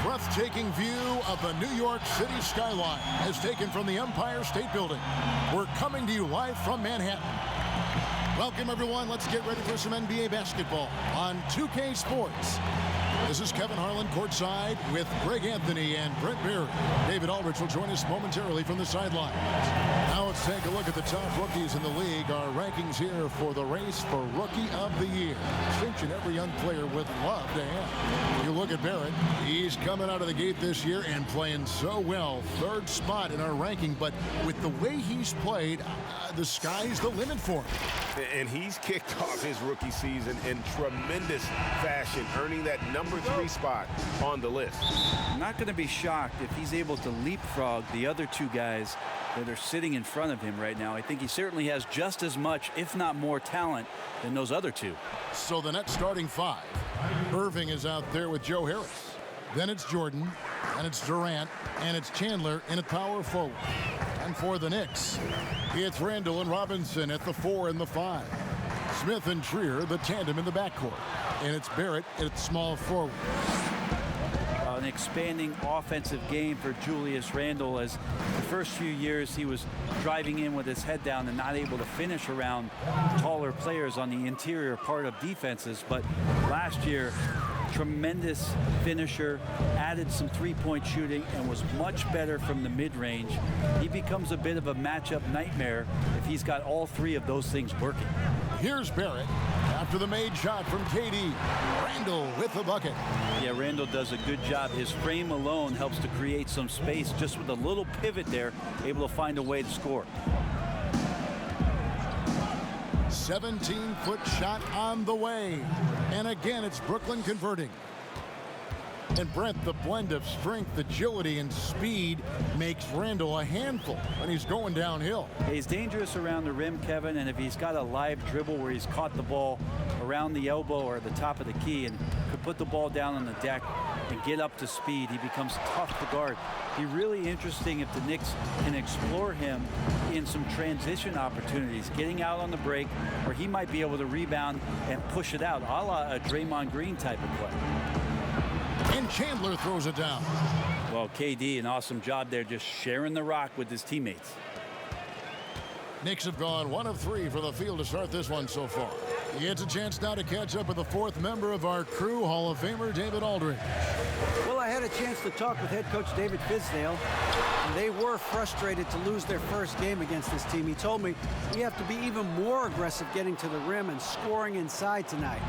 breathtaking view of the New York City skyline as taken from the Empire State Building. We're coming to you live from Manhattan. Welcome, everyone. Let's get ready for some NBA basketball on 2K Sports. This is Kevin Harlan courtside with Greg Anthony and Brent Berry. David Aldrich will join us momentarily from the sidelines. Now let's take a look at the top rookies in the league. Our rankings here for the race for Rookie of the Year. Distinction every young player would love to have. You look at Barrett. He's coming out of the gate this year and playing so well. Third spot in our ranking, but with the way he's played, the sky's the limit for him. And he's kicked off his rookie season in tremendous fashion, earning that number 3 spot on the list. I'm not going to be shocked if he's able to leapfrog the other two guys that are sitting in front of him right now. I think he certainly has just as much, if not more, talent than those other two. So the Nets starting 5. Irving is out there with Joe Harris. Then it's Jordan, and it's Durant, and it's Chandler in at power forward. And for the Knicks, it's Randall and Robinson at the 4 and the 5. Smith and Trier, the tandem in the backcourt. And it's Barrett at small forward. An expanding offensive game for Julius Randle, as the first few years he was driving in with his head down and not able to finish around taller players on the interior part of defenses. But last year, tremendous finisher, added some three-point shooting, and was much better from the mid-range. He becomes a bit of a matchup nightmare if he's got all three of those things working. Here's Barrett after the made shot from KD. Randall with the bucket. Yeah, Randall does a good job. His frame alone helps to create some space. Just with a little pivot there, able to find a way to score. 17-foot shot on the way. And again, it's Brooklyn converting. And Brent, the blend of strength, agility, and speed makes Randall a handful when he's going downhill. He's dangerous around the rim, Kevin, and if he's got a live dribble where he's caught the ball around the elbow or the top of the key and could put the ball down on the deck and get up to speed, he becomes tough to guard. Be really interesting if the Knicks can explore him in some transition opportunities, getting out on the break where he might be able to rebound and push it out, a la a Draymond Green type of play. And Chandler throws it down. Well, KD, an awesome job there, just sharing the rock with his teammates. Knicks have gone 1 of 3 for the field to start this one so far. He gets a chance now to catch up with the 4th member of our crew, Hall of Famer David Aldrich. Well, I had a chance to talk with head coach David Fizdale, and they were frustrated to lose their first game against this team. He told me we have to be even more aggressive getting to the rim and scoring inside tonight.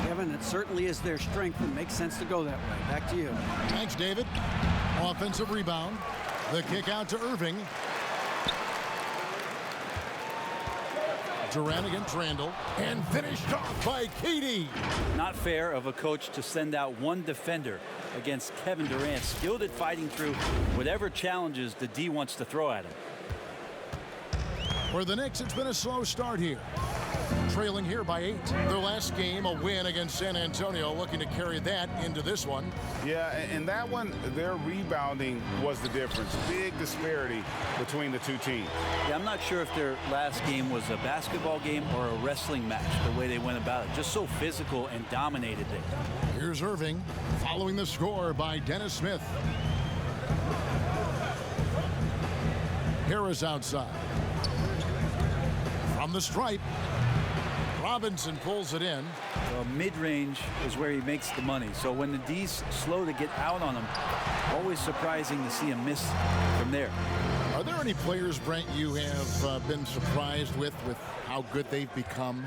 Kevin, it certainly is their strength and makes sense to go that way. Back to you. Thanks, David. Offensive rebound. The kick out to Irving. Durant against Randall. And finished off by KD. Not fair of a coach to send out one defender against Kevin Durant, skilled at fighting through whatever challenges the D wants to throw at him. For the Knicks, it's been a slow start here. Trailing here by 8. Their last game, a win against San Antonio, looking to carry that into this one. Yeah, and that one, their rebounding was the difference. Big disparity between the two teams. Yeah, I'm not sure if their last game was a basketball game or a wrestling match, the way they went about it. Just so physical and dominated it. Here's Irving, following the score by Dennis Smith. Harris outside. From the stripe. Robinson pulls it in. Well, mid-range is where he makes the money. So when the D's slow to get out on him, always surprising to see him miss from there. Are there any players, Brent, you have been surprised with how good they've become?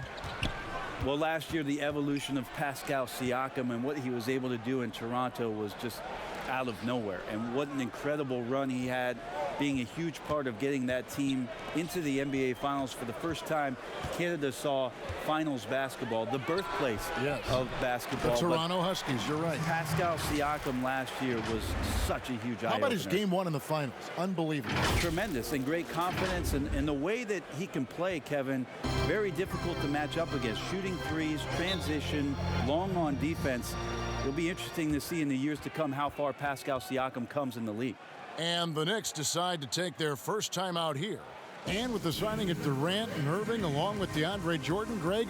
Well, last year, the evolution of Pascal Siakam and what he was able to do in Toronto was just out of nowhere. And what an incredible run he had, being a huge part of getting that team into the NBA Finals for the first time. Canada saw finals basketball, the birthplace of basketball. The Toronto Huskies, you're right. Pascal Siakam last year was such a huge eye-opener. How about his game 1 in the finals? Unbelievable. Tremendous and great confidence, and the way that he can play, Kevin, very difficult to match up against. Shooting threes, transition, long on defense. It'll be interesting to see in the years to come how far Pascal Siakam comes in the league. And the Knicks decide to take their first time out here And with the signing of Durant and Irving along with DeAndre Jordan, Greg,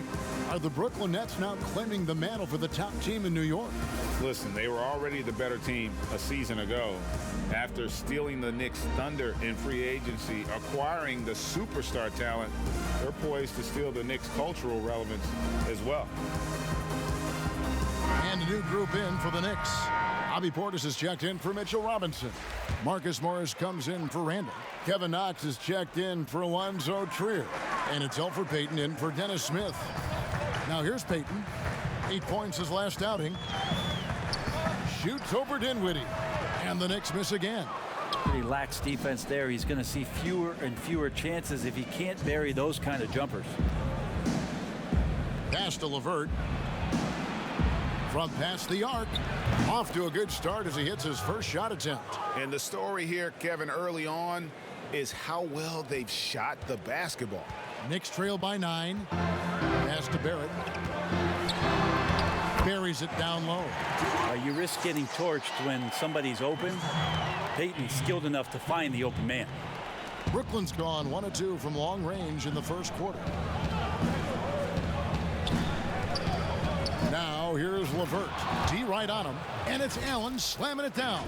are the Brooklyn Nets now claiming the mantle for the top team in New York? Listen, they were already the better team a season ago. After stealing the Knicks' thunder in free agency, acquiring the superstar talent, they're poised to steal the Knicks' cultural relevance as well. And a new group in for the Knicks. Bobby Portis is checked in for Mitchell Robinson. Marcus Morris comes in for Randall. Kevin Knox is checked in for Alonzo Trier. And it's Elfrid Payton in for Dennis Smith. Now here's Payton. 8 points his last outing. Shoots over Dinwiddie. And the Knicks miss again. Pretty lax defense there. He's going to see fewer and fewer chances if he can't bury those kind of jumpers. Pass to LeVert. From past the arc. Off to a good start as he hits his first shot attempt. And the story here, Kevin, early on is how well they've shot the basketball. Knicks trail by 9. Pass to Barrett. Buries it down low. You risk getting torched when somebody's open. Payton's skilled enough to find the open man. Brooklyn's gone 1 of 2 from long range in the first quarter. Now here's LeVert. D right on him. And it's Allen slamming it down.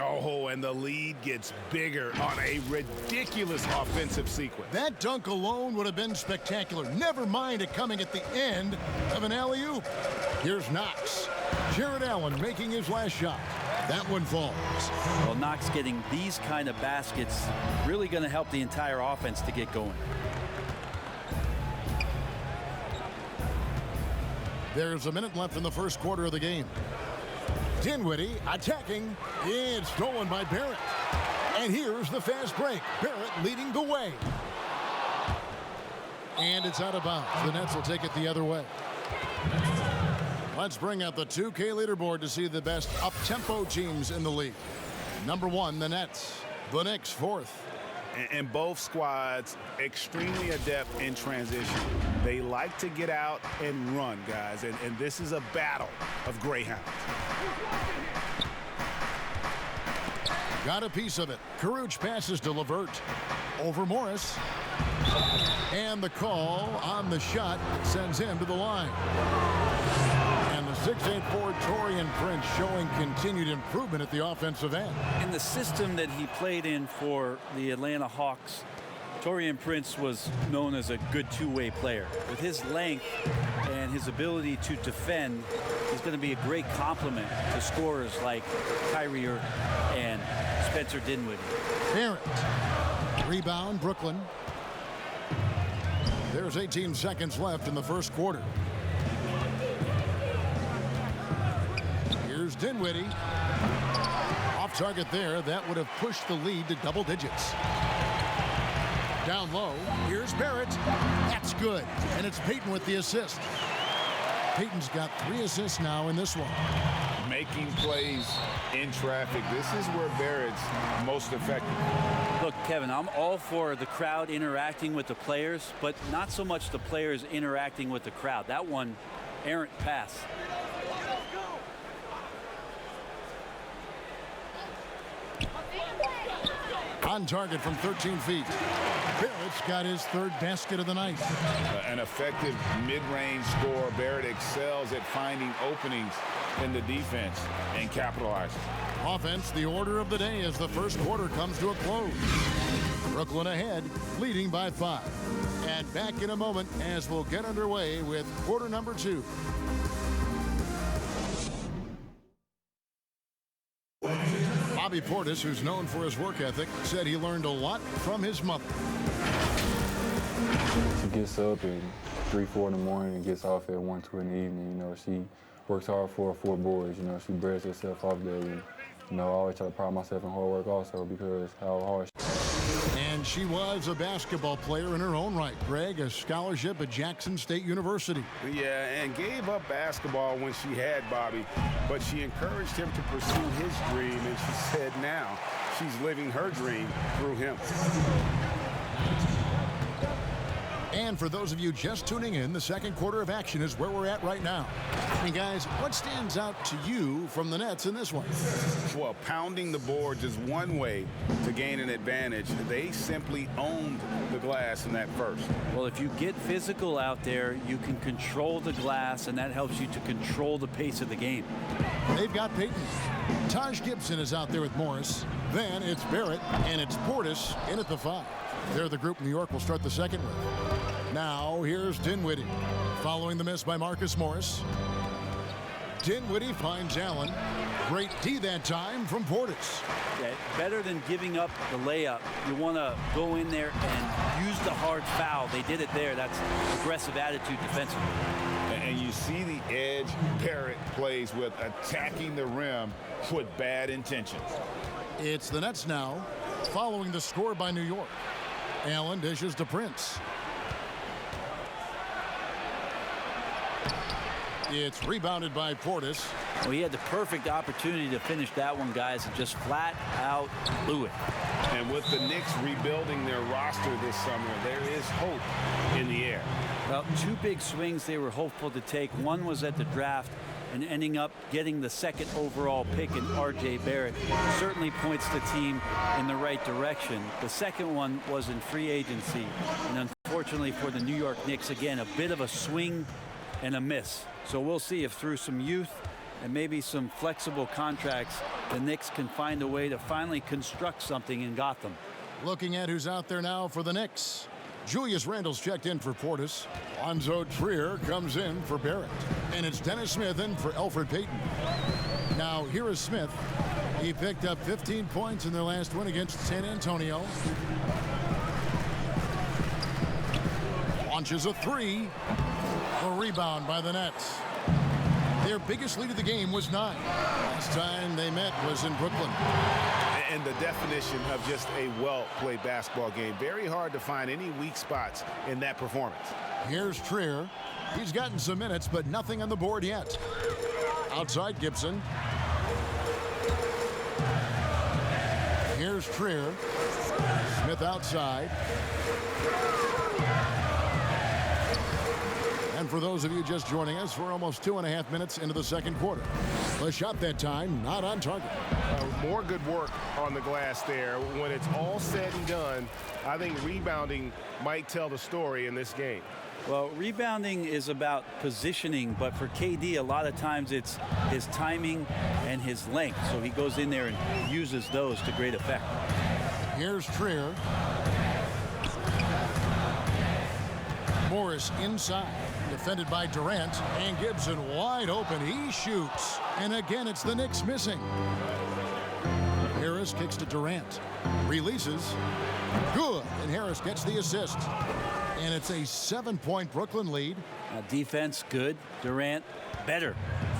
Oh, and the lead gets bigger on a ridiculous offensive sequence. That dunk alone would have been spectacular. Never mind it coming at the end of an alley-oop. Here's Knox. Jared Allen making his last shot. That one falls. Well, Knox getting these kind of baskets really going to help the entire offense to get going. There's a minute left in the first quarter of the game. Dinwiddie attacking. It's stolen by Barrett. And here's the fast break. Barrett leading the way. And it's out of bounds. The Nets will take it the other way. Let's bring out the 2K leaderboard to see the best up-tempo teams in the league. Number 1, the Nets. The Knicks, 4th. And both squads extremely adept in transition. They like to get out and run, guys. And this is a battle of greyhounds. Got a piece of it. Caruch passes to LeVert. Over Morris. And the call on the shot sends him to the line. And the 6'8" forward Taurean Prince showing continued improvement at the offensive end. In the system that he played in for the Atlanta Hawks, Taurean Prince was known as a good two-way player. With his length and his ability to defend, he's going to be a great complement to scorers like Kyrie and Spencer Dinwiddie. Barrett. Rebound, Brooklyn. There's 18 seconds left in the first quarter. Here's Dinwiddie. Off target there. That would have pushed the lead to double digits. Down low. Here's Barrett. That's good. And it's Payton with the assist. Payton's got 3 assists now in this one. Making plays in traffic. This is where Barrett's most effective. Look, Kevin, I'm all for the crowd interacting with the players, but not so much the players interacting with the crowd. That one, errant pass. On target from 13 feet. Barrett's got his 3rd basket of the night. An effective mid-range scorer. Barrett excels at finding openings in the defense and capitalizing. Offense, the order of the day as the first quarter comes to a close. Brooklyn ahead, leading by 5. And back in a moment as we'll get underway with quarter number 2. Bobby Portis, who's known for his work ethic, said he learned a lot from his mother. She gets up at 3, 4 in the morning and gets off at 1, 2 in the evening. You know, she works hard for her 4 boys. You know, she bears herself off daily. You know, I always try to pride myself in hard work also because how hard And she was a basketball player in her own right. Greg, a scholarship at Jackson State University. Yeah, and gave up basketball when she had Bobby, but she encouraged him to pursue his dream, and she said now she's living her dream through him. And And for those of you just tuning in, the second quarter of action is where we're at right now. And guys, what stands out to you from the Nets in this one? Well, pounding the boards is one way to gain an advantage. They simply owned the glass in that first. Well, if you get physical out there, you can control the glass, and that helps you to control the pace of the game. They've got Payton. Taj Gibson is out there with Morris. Then it's Barrett, and it's Portis in at the 5. They're the group New York will start the second with. Now, here's Dinwiddie. Following the miss by Marcus Morris. Dinwiddie finds Allen. Great D that time from Portis. Yeah, better than giving up the layup. You want to go in there and use the hard foul. They did it there. That's aggressive attitude defensively. And you see the edge Barrett plays with, attacking the rim with bad intentions. It's the Nets now, following the score by New York. Allen dishes to Prince. It's rebounded by Portis. Well, he had the perfect opportunity to finish that one, guys, and just flat out blew it. And with the Knicks rebuilding their roster this summer, there is hope in the air. Well, 2 big swings they were hopeful to take. One was at the draft and ending up getting the second overall pick in R.J. Barrett. Certainly points the team in the right direction. The second one was in free agency. And unfortunately for the New York Knicks, again, a bit of a swing and a miss. So we'll see if through some youth and maybe some flexible contracts, the Knicks can find a way to finally construct something in Gotham. Looking at who's out there now for the Knicks. Julius Randle's checked in for Portis. Lonzo Trier comes in for Barrett. And it's Dennis Smith in for Elfrid Payton. Now, here is Smith. He picked up 15 points in their last win against San Antonio. Launches a 3. A rebound by the Nets. Their biggest lead of the game was 9. Last time they met was in Brooklyn. And the definition of just a well-played basketball game. Very hard to find any weak spots in that performance. Here's Trier. He's gotten some minutes, but nothing on the board yet. Outside Gibson. Here's Trier. Smith outside. And for those of you just joining us, we're almost 2.5 minutes into the second quarter. The shot that time, not on target. More good work on the glass there. When it's all said and done, I think rebounding might tell the story in this game. Well, rebounding is about positioning, but for KD, a lot of times it's his timing and his length. So he goes in there and uses those to great effect. Here's Trier. Morris inside. Defended by Durant, and Gibson wide open. He shoots, and again it's the Knicks missing. Harris kicks to Durant, releases, good, and Harris gets the assist. And it's a 7-point Brooklyn lead. Defense good, Durant better.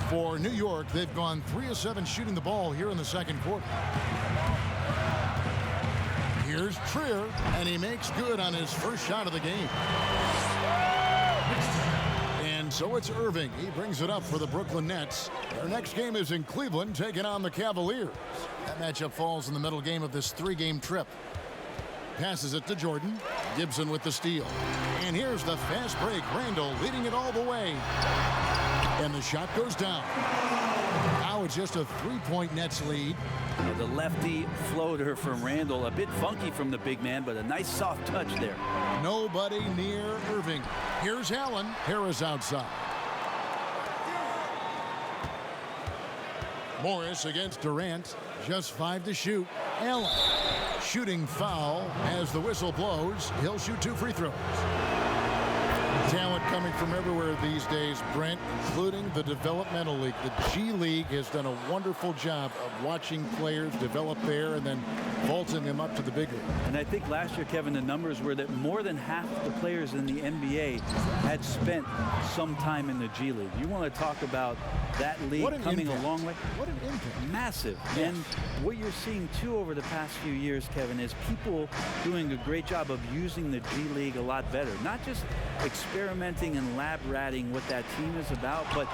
For New York, they've gone 3 of 7 shooting the ball here in the second quarter. Here's Trier, and he makes good on his first shot of the game. And so it's Irving. He brings it up for the Brooklyn Nets. Their next game is in Cleveland, taking on the Cavaliers. That matchup falls in the middle game of this 3-game trip. Passes it to Jordan. Gibson with the steal. And here's the fast break. Randle leading it all the way. And the shot goes down. Now it's just a 3-point Nets lead. The lefty floater from Randle, a bit funky from the big man, but a nice soft touch there. Nobody near Irving. Here's Allen. Harris outside. Morris against Durant. Just 5 to shoot. Allen. Shooting foul as the whistle blows. He'll shoot 2 free throws. Talent coming from everywhere these days, Brent, including the developmental league. The G League has done a wonderful job of watching players develop there and then vaulting them up to the big league. And I think last year, Kevin, the numbers were that more than half the players in the NBA had spent some time in the G League. You want to talk about that league coming a long way? What an impact. Massive. Yes. And what you're seeing, too, over the past few years, Kevin, is people doing a great job of using the G League a lot better. Not just experimenting and lab-ratting what that team is about, but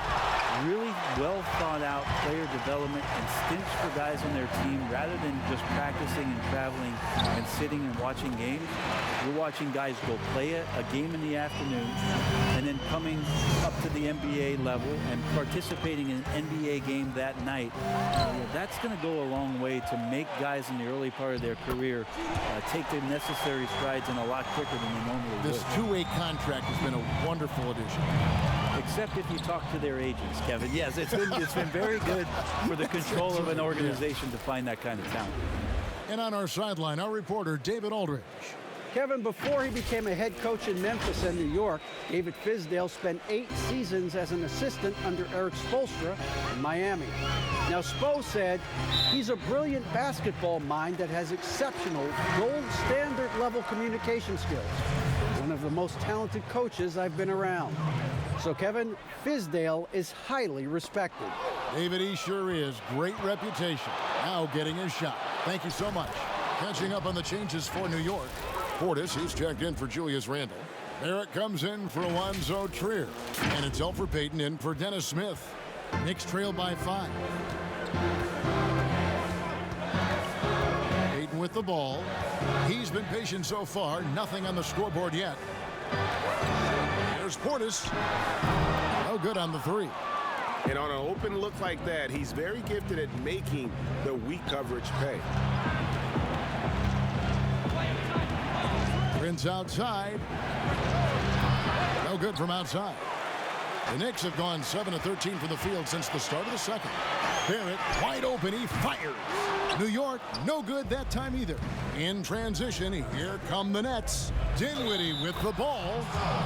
really well thought out player development and stints for guys on their team rather than just practicing and traveling and sitting and watching games. We're watching guys go play a game in the afternoon and then coming up to the NBA level and participating in an NBA game that night. That's going to go a long way to make guys in the early part of their career take the necessary strides in a lot quicker than they normally would. This two-way contract has been a wonderful addition. Except if you talk to their agents, Kevin. Yes, it's been very good for the control of an organization to find that kind of talent. And on our sideline, our reporter, David Aldridge. Kevin, before he became a head coach in Memphis and New York, David Fizdale spent 8 seasons as an assistant under Eric Spoelstra in Miami. Now, Spo said he's a brilliant basketball mind that has exceptional gold standard level communication skills. One of the most talented coaches I've been around. So, Kevin, Fizdale is highly respected. David, he sure is. Great reputation. Now getting his shot. Thank you so much. Catching up on the changes for New York. Portis, he's checked in for Julius Randle. Barrett comes in for Alonzo Trier. And it's Elfrid Payton in for Dennis Smith. Knicks trail by 5. Payton with the ball. He's been patient so far. Nothing on the scoreboard yet. There's Portis. No good on the 3. And on an open look like that, he's very gifted at making the weak coverage pay. Prince outside. No good from outside. The Knicks have gone 7 of 13 from the field since the start of the second. Barrett wide open. He fires. New York no good that time either. In transition, here come the Nets. Dinwiddie with the ball.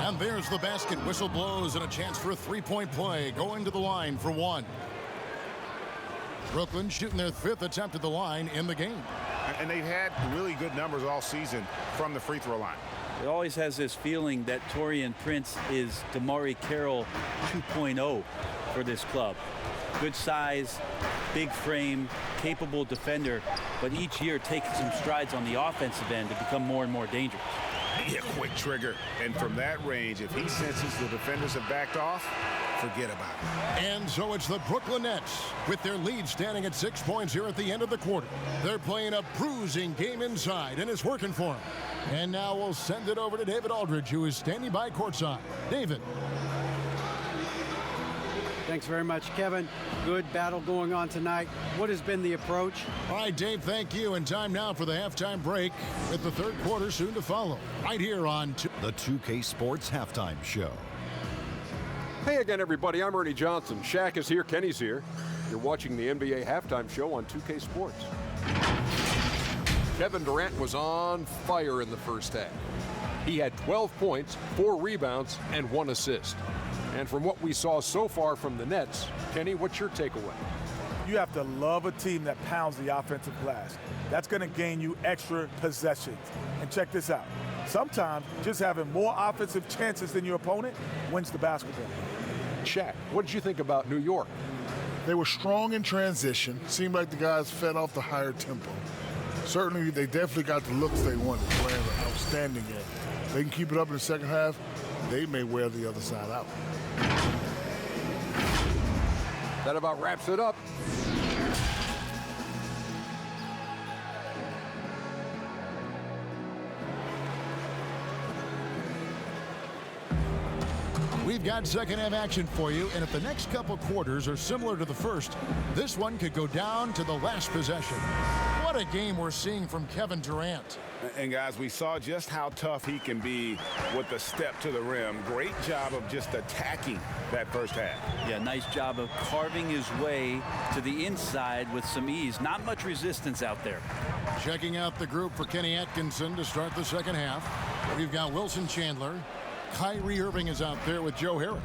And there's the basket. Whistle blows and a chance for a three-point play. Going to the line for 1. Brooklyn shooting their 5th attempt at the line in the game. And they've had really good numbers all season from the free throw line. It always has this feeling that Taurean Prince is DeMarre Carroll 2.0 for this club. Good size, big frame, capable defender, but each year taking some strides on the offensive end to become more and more dangerous. Yeah, quick trigger. And from that range, if he senses the defenders have backed off, forget about it. And so it's the Brooklyn Nets with their lead standing at 6 points here at the end of the quarter. They're playing a bruising game inside, and it's working for them. And now we'll send it over to David Aldridge, who is standing by courtside. David. Thanks very much, Kevin. Good battle going on tonight. What has been the approach? All right, Dave, thank you. And time now for the halftime break with the third quarter soon to follow. Right here on the 2K Sports Halftime Show. Hey again, everybody. I'm Ernie Johnson. Shaq is here. Kenny's here. You're watching the NBA Halftime Show on 2K Sports. Kevin Durant was on fire in the first half. He had 12 points, 4 rebounds, and 1 assist. And from what we saw so far from the Nets, Kenny, what's your takeaway? You have to love a team that pounds the offensive glass. That's going to gain you extra possessions. And check this out. Sometimes just having more offensive chances than your opponent wins the basketball. Shaq, what did you think about New York? They were strong in transition. Seemed like the guys fed off the higher tempo. Certainly, they definitely got the looks they wanted, playing an outstanding game. They can keep it up in the second half, they may wear the other side out. That about wraps it up. We've got second half action for you, and if the next couple quarters are similar to the first, this one could go down to the last possession. What a game we're seeing from Kevin Durant. And guys, we saw just how tough he can be with the step to the rim. Great job of just attacking that first half. Yeah, nice job of carving his way to the inside with some ease. Not much resistance out there. Checking out the group for Kenny Atkinson to start the second half. We've got Wilson Chandler. Kyrie Irving is out there with Joe Harris.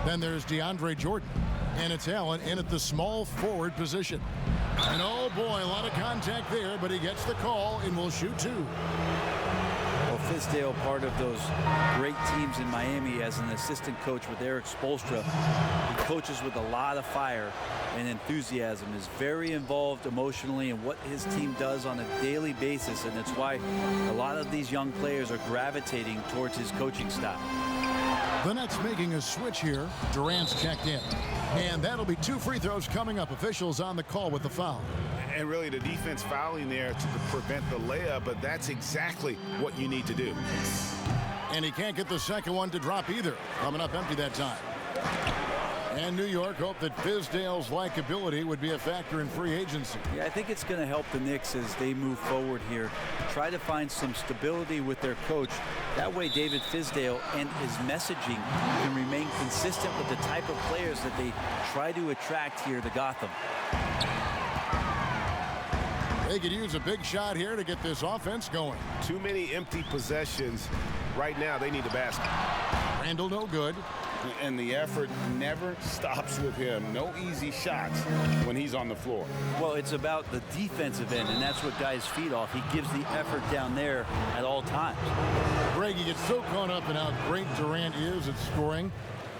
Then there's DeAndre Jordan. And it's Allen in at the small forward position. And oh boy, a lot of contact there, but he gets the call and will shoot 2. Well, Fizdale, part of those great teams in Miami as an assistant coach with Eric Spoelstra. He coaches with a lot of fire and enthusiasm, is very involved emotionally in what his team does on a daily basis, and it's why a lot of these young players are gravitating towards his coaching style. The Nets making a switch here. Durant's checked in. And that'll be 2 free throws coming up. Officials on the call with the foul. And really the defense fouling there to prevent the layup, but that's exactly what you need to do. And he can't get the second one to drop either. Coming up empty that time. And New York hoped that Fizdale's likability would be a factor in free agency. Yeah, I think it's going to help the Knicks as they move forward here. Try to find some stability with their coach. That way David Fizdale and his messaging can remain consistent with the type of players that they try to attract here to Gotham. They could use a big shot here to get this offense going. Too many empty possessions. Right now, they need a basket. Randall no good. And the effort never stops with him. No easy shots when he's on the floor. Well, it's about the defensive end, and that's what guys feed off. He gives the effort down there at all times. Greg, you get so caught up in how great Durant is at scoring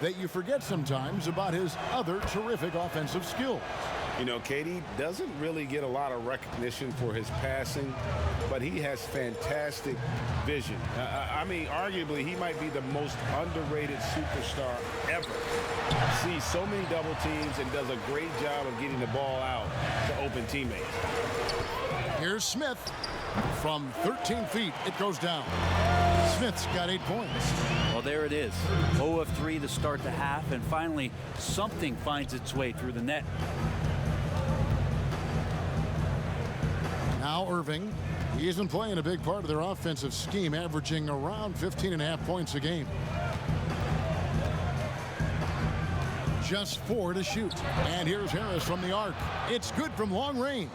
that you forget sometimes about his other terrific offensive skills. You know, KD doesn't really get a lot of recognition for his passing, but he has fantastic vision. I mean, arguably, he might be the most underrated superstar ever. Sees so many double teams and does a great job of getting the ball out to open teammates. Here's Smith. From 13 feet, it goes down. Smith's got 8 points. Well, there it is. 0 of 3 to start the half, and finally, something finds its way through the net. Now Irving. He isn't playing a big part of their offensive scheme, averaging around 15.5 points a game. Just 4 to shoot. And here's Harris from the arc. It's good from long range.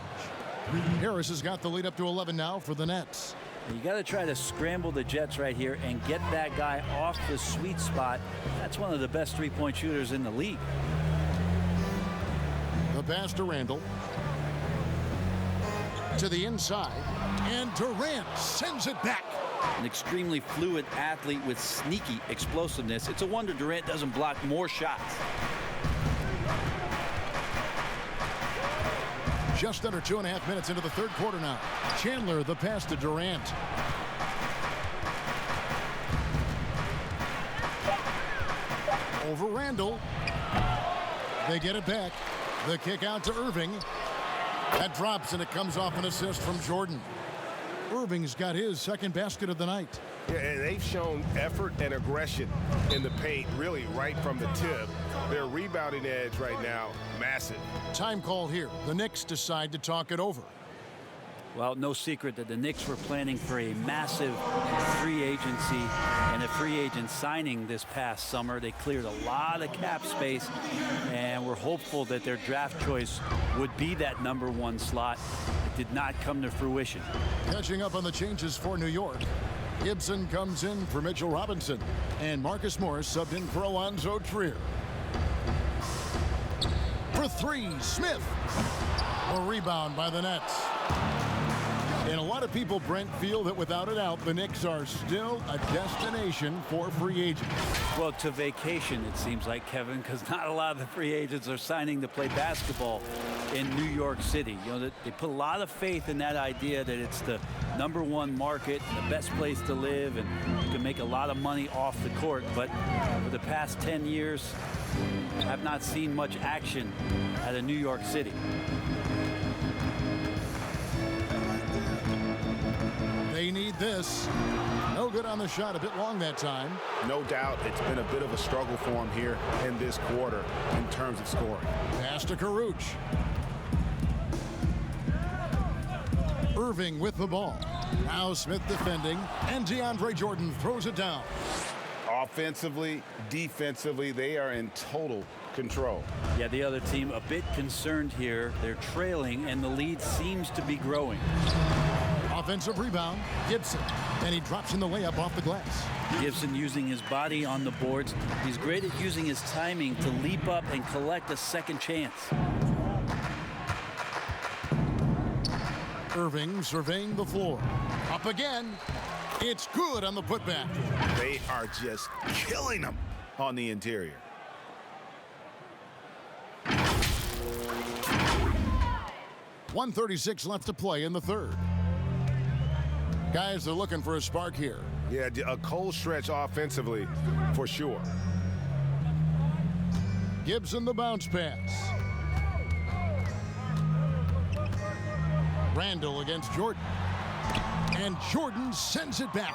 Harris has got the lead up to 11 now for the Nets. You got to try to scramble the Jets right here and get that guy off the sweet spot. That's one of the best three-point shooters in the league. The pass to Randall. To the inside, and Durant sends it back. An extremely fluid athlete with sneaky explosiveness. It's a wonder Durant doesn't block more shots. Just under 2.5 minutes into the third quarter now. Chandler, the pass to Durant. Over Randall. They get it back. The kick out to Irving. That drops, and it comes off an assist from Jordan. Irving's got his second basket of the night. Yeah, and they've shown effort and aggression in the paint, really right from the tip. Their rebounding edge right now, massive. Time call here. The Knicks decide to talk it over. Well, no secret that the Knicks were planning for a massive free agency and a free agent signing this past summer. They cleared a lot of cap space, and we're hopeful that their draft choice would be that #1 slot. It did not come to fruition. Catching up on the changes for New York. Gibson comes in for Mitchell Robinson, and Marcus Morris subbed in for Alonzo Trier. For 3, Smith. A rebound by the Nets. And a lot of people, Brent, feel that without a doubt, the Knicks are still a destination for free agents. Well, to vacation, it seems like, Kevin, because not a lot of the free agents are signing to play basketball in New York City. You know, they put a lot of faith in that idea that it's the #1 market, the best place to live, and you can make a lot of money off the court. But for the past 10 years, I've not seen much action out of New York City. They need this. No good on the shot, a bit long that time. No doubt it's been a bit of a struggle for him here in this quarter in terms of scoring. Pass to Karuch. Irving with the ball. Now Smith defending, and DeAndre Jordan throws it down. Offensively, defensively, they are in total control. Yeah, the other team a bit concerned here. They're trailing, and the lead seems to be growing. Offensive rebound, Gibson, and he drops in the layup off the glass. Gibson using his body on the boards. He's great at using his timing to leap up and collect a second chance. Irving surveying the floor. Up again. It's good on the putback. They are just killing them on the interior. .136 left to play in the third. Guys are looking for a spark here. Yeah, a cold stretch offensively for sure. Gibson the bounce pass. Randall against Jordan. And Jordan sends it back.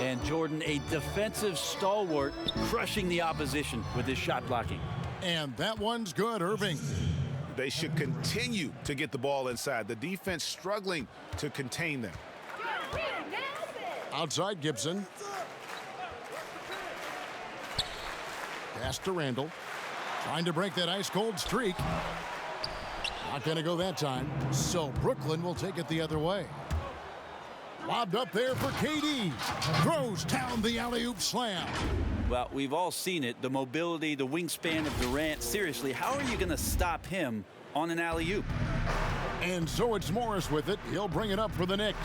And Jordan, a defensive stalwart, crushing the opposition with his shot blocking. And that one's good, Irving. They should continue to get the ball inside. The defense struggling to contain them. Outside Gibson. Pass to Randall. Trying to break that ice-cold streak. Not going to go that time. So Brooklyn will take it the other way. Lobbed up there for KD. Throws down the alley-oop slam. Well, we've all seen it. The mobility, the wingspan of Durant. Seriously, how are you going to stop him on an alley-oop? And so it's Morris with it. He'll bring it up for the Knicks.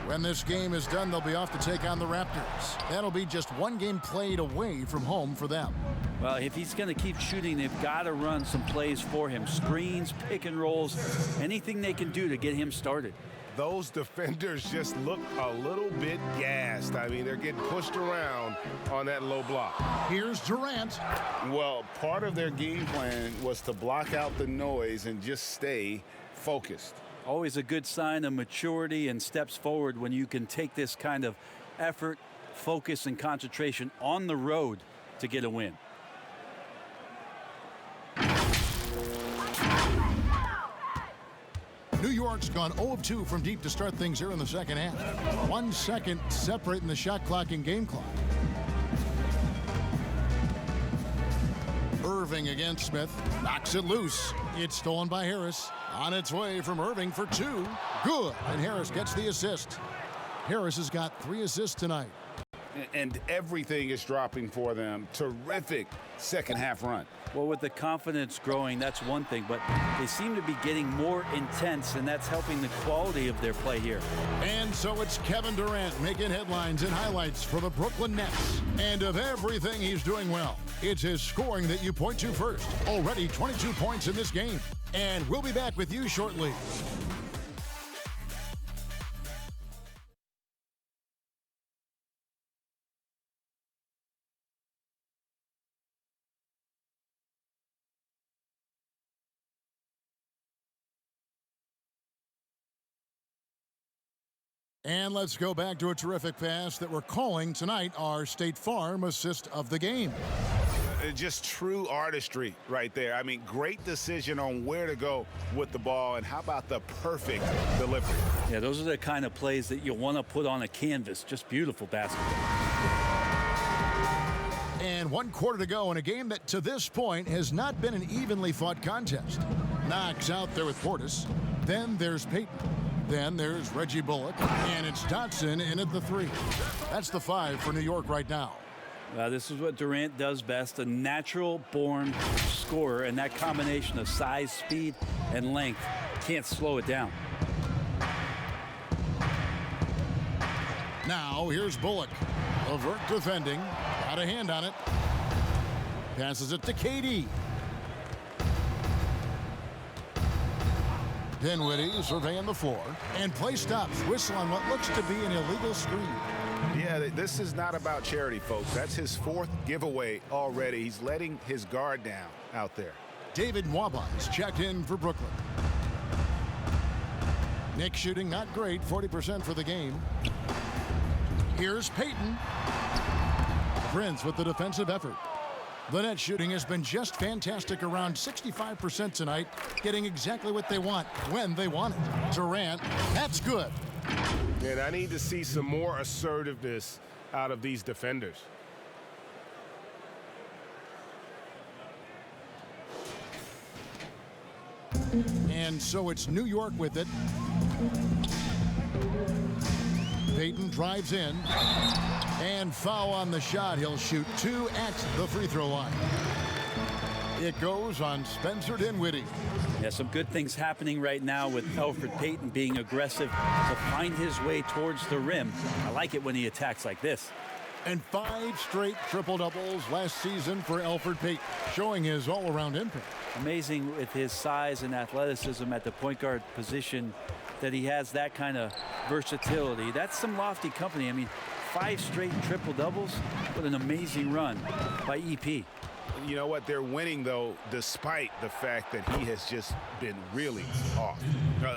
When this game is done, they'll be off to take on the Raptors. That'll be just one game played away from home for them. Well, if he's going to keep shooting, they've got to run some plays for him. Screens, pick and rolls, anything they can do to get him started. Those defenders just look a little bit gassed. I mean, they're getting pushed around on that low block. Here's Durant. Well, part of their game plan was to block out the noise and just stay focused. Always a good sign of maturity and steps forward when you can take this kind of effort, focus, and concentration on the road to get a win. New York's gone 0 of 2 from deep to start things here in the second half. 1 second separating the shot clock and game clock. Irving against Smith. Knocks it loose. It's stolen by Harris. On its way from Irving for 2. Good. And Harris gets the assist. Harris has got 3 assists tonight. And everything is dropping for them. Terrific second half run. Well, with the confidence growing, that's one thing, but they seem to be getting more intense, and that's helping the quality of their play here. And so it's Kevin Durant making headlines and highlights for the Brooklyn Nets. And of everything he's doing well, it's his scoring that you point to first. Already 22 points in this game. And we'll be back with you shortly. And let's go back to a terrific pass that we're calling tonight our State Farm assist of the game. Just true artistry right there. I mean, great decision on where to go with the ball, and how about the perfect delivery? Yeah, those are the kind of plays that you want to put on a canvas. Just beautiful basketball. And 1 quarter to go in a game that to this point has not been an evenly fought contest. Knox out there with Portis. Then there's Payton. Then there's Reggie Bullock, and it's Dotson in at the 3. That's the 5 for New York right now. This is what Durant does best, a natural-born scorer, and that combination of size, speed, and length can't slow it down. Now here's Bullock. Levert defending. Got a hand on it. Passes it to KD. Dinwiddie surveying the floor, and play stops. Whistle on what looks to be an illegal screen. Yeah, this is not about charity, folks. That's his 4th giveaway already. He's letting his guard down out there. David Nwaba is checked in for Brooklyn. Knicks shooting not great, 40% for the game. Here's Payton. Prince with the defensive effort. The net shooting has been just fantastic, around 65% tonight, getting exactly what they want when they want it. Durant, that's good. And I need to see some more assertiveness out of these defenders. And so it's New York with it. Payton drives in. And foul on the shot. He'll shoot 2 at the free throw line. It goes on Spencer Dinwiddie. Yeah, some good things happening right now with Elfrid Payton being aggressive to find his way towards the rim. I like it when he attacks like this. And 5 straight triple-doubles last season for Elfrid Payton, showing his all-around impact. Amazing with his size and athleticism at the point guard position that he has that kind of versatility. That's some lofty company. I mean, 5 straight triple-doubles. What an amazing run by EP. You know what? They're winning, though, despite the fact that he has just been really off.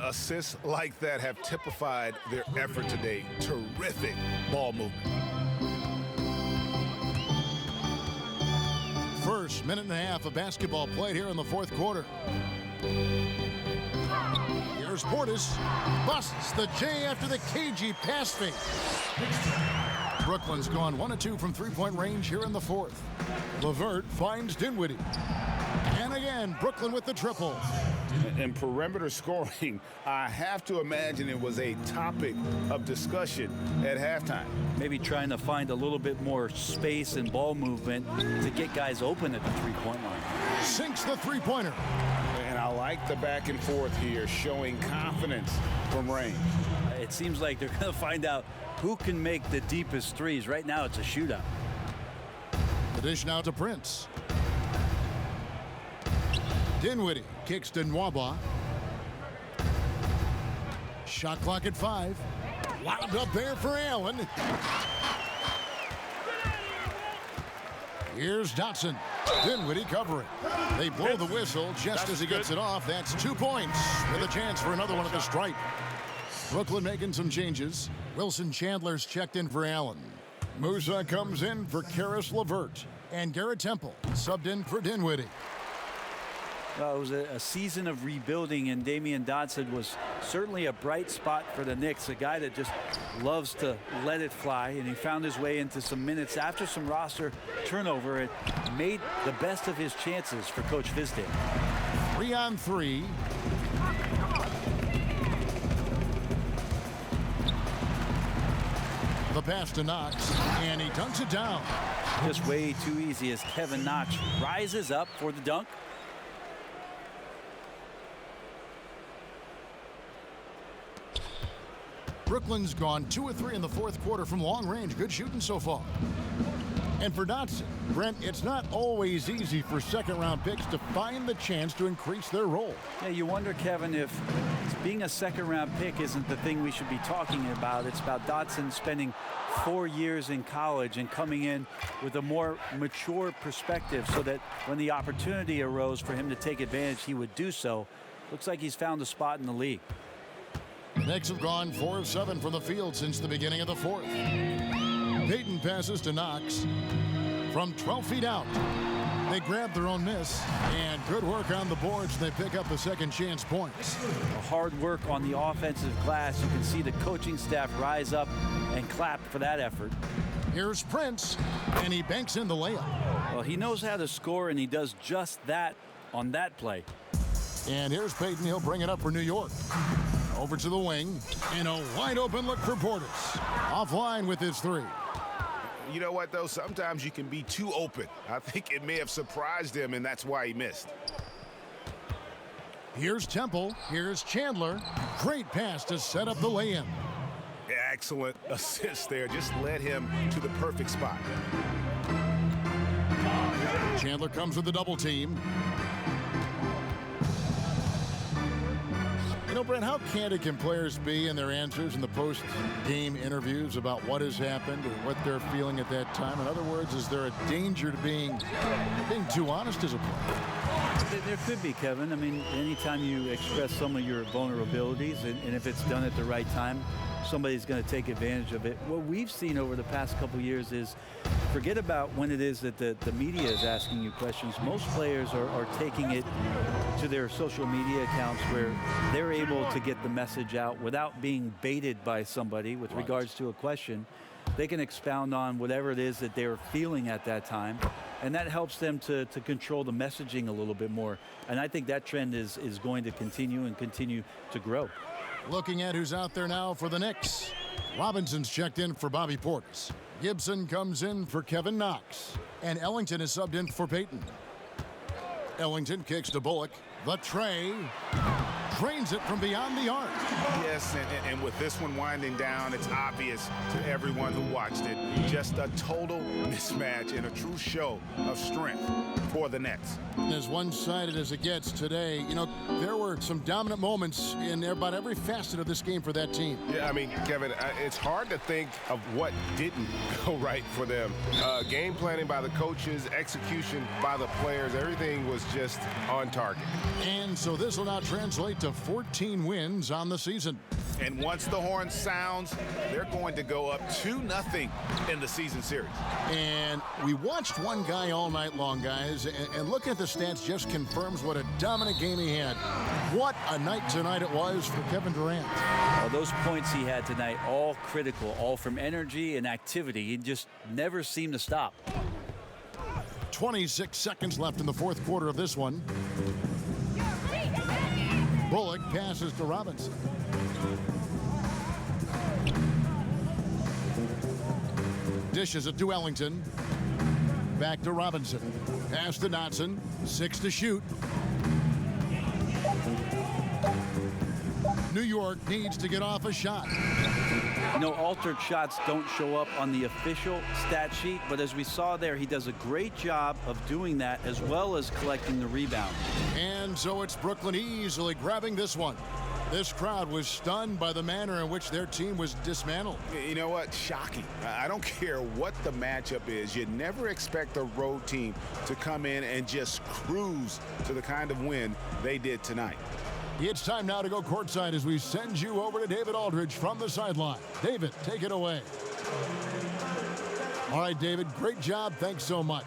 Assists like that have typified their effort today. Terrific ball movement. First minute and a half of basketball played here in the fourth quarter. Here's Portis. Busts the J after the cagey pass fake. Brooklyn's gone 1 of 2 from three-point range here in the fourth. LeVert finds Dinwiddie. And again, Brooklyn with the triple. And perimeter scoring, I have to imagine it was a topic of discussion at halftime. Maybe trying to find a little bit more space and ball movement to get guys open at the three-point line. Sinks the three-pointer. And I like the back and forth here, showing confidence from range. It seems like they're going to find out who can make the deepest threes. Right now, it's a shootout. The dish now to Prince. Dinwiddie kicks to Nwaba. Shot clock at 5. Wound up there for Allen. Here's Dotson. Dinwiddie covering. They blow the whistle just as he gets it off. That's 2 points with a chance for another one at the stripe. Brooklyn making some changes. Wilson Chandler's checked in for Allen. Musa comes in for Karis LeVert. And Garrett Temple subbed in for Dinwiddie. Well, it was a season of rebuilding, and Damian Dotson was certainly a bright spot for the Knicks, a guy that just loves to let it fly, and he found his way into some minutes after some roster turnover. It made the best of his chances for Coach Fizdale. 3-on-3. The pass to Knox, and he dunks it down. Just way too easy as Kevin Knox rises up for the dunk. Brooklyn's gone 2 of 3 in the fourth quarter from long range. Good shooting so far. And for Dotson, Brent, it's not always easy for second-round picks to find the chance to increase their role. Yeah, you wonder, Kevin, if being a second-round pick isn't the thing we should be talking about. It's about Dotson spending 4 years in college and coming in with a more mature perspective so that when the opportunity arose for him to take advantage, he would do so. Looks like he's found a spot in the league. The Knicks have gone 4 of 7 from the field since the beginning of the fourth. Payton passes to Knox from 12 feet out. They grab their own miss, and good work on the boards. They pick up the second chance points. Hard work on the offensive glass. You can see the coaching staff rise up and clap for that effort. Here's Prince, and he banks in the layup. Well, he knows how to score, and he does just that on that play. And here's Payton. He'll bring it up for New York. Over to the wing, and a wide open look for Portis. Offline with his 3. You know what, though? Sometimes you can be too open. I think it may have surprised him, and that's why he missed. Here's Temple. Here's Chandler. Great pass to set up the lay-in. Excellent assist there. Just led him to the perfect spot. Chandler comes with the double team. You know, Brent, how candid can players be in their answers in the post-game interviews about what has happened or what they're feeling at that time? In other words, is there a danger to being too honest as a player? There could be, Kevin. I mean, anytime you express some of your vulnerabilities, and if it's done at the right time, somebody's going to take advantage of it. What we've seen over the past couple years is forget about when it is that the media is asking you questions. Most players are taking it to their social media accounts where they're able to get the message out without being baited by somebody with regards to a question. They can expound on whatever it is that they're feeling at that time, and that helps them to control the messaging a little bit more. And I think that trend is going to continue and continue to grow. Looking at who's out there now for the Knicks. Robinson's checked in for Bobby Portis. Gibson comes in for Kevin Knox. And Ellington is subbed in for Payton. Ellington kicks to Bullock. The tray. drains it from beyond the arc. Yes, and with this one winding down, it's obvious to everyone who watched it. Just a total mismatch and a true show of strength for the Nets. As one-sided as it gets today, you know, there were some dominant moments in about every facet of this game for that team. Yeah, I mean, Kevin, it's hard to think of what didn't go right for them. Game planning by the coaches, execution by the players, everything was just on target. And so this will now translate to 14 wins on the season. And once the horn sounds, they're going to go up 2-0 in the season series. And we watched one guy all night long, guys, and looking at the stats just confirms what a dominant game he had. What a night tonight it was for Kevin Durant. Well, those points he had tonight, all critical, all from energy and activity. He just never seemed to stop. 26 seconds left in the fourth quarter of this one. Bullock passes to Robinson. Dishes it to Ellington. Back to Robinson. Pass to Dotson. 6 to shoot. New York needs to get off a shot. You know, altered shots don't show up on the official stat sheet, but as we saw there, he does a great job of doing that as well as collecting the rebound. And so it's Brooklyn easily grabbing this one. This crowd was stunned by the manner in which their team was dismantled. You know what? Shocking. I don't care what the matchup is. You never expect a road team to come in and just cruise to the kind of win they did tonight. It's time now to go courtside as we send you over to David Aldridge from the sideline. David, take it away. All right, David, great job. Thanks so much.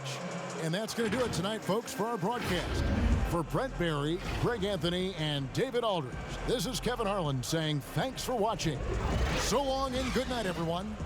And that's going to do it tonight, folks, for our broadcast. For Brent Barry, Greg Anthony, and David Aldridge, this is Kevin Harlan saying thanks for watching. So long and good night, everyone.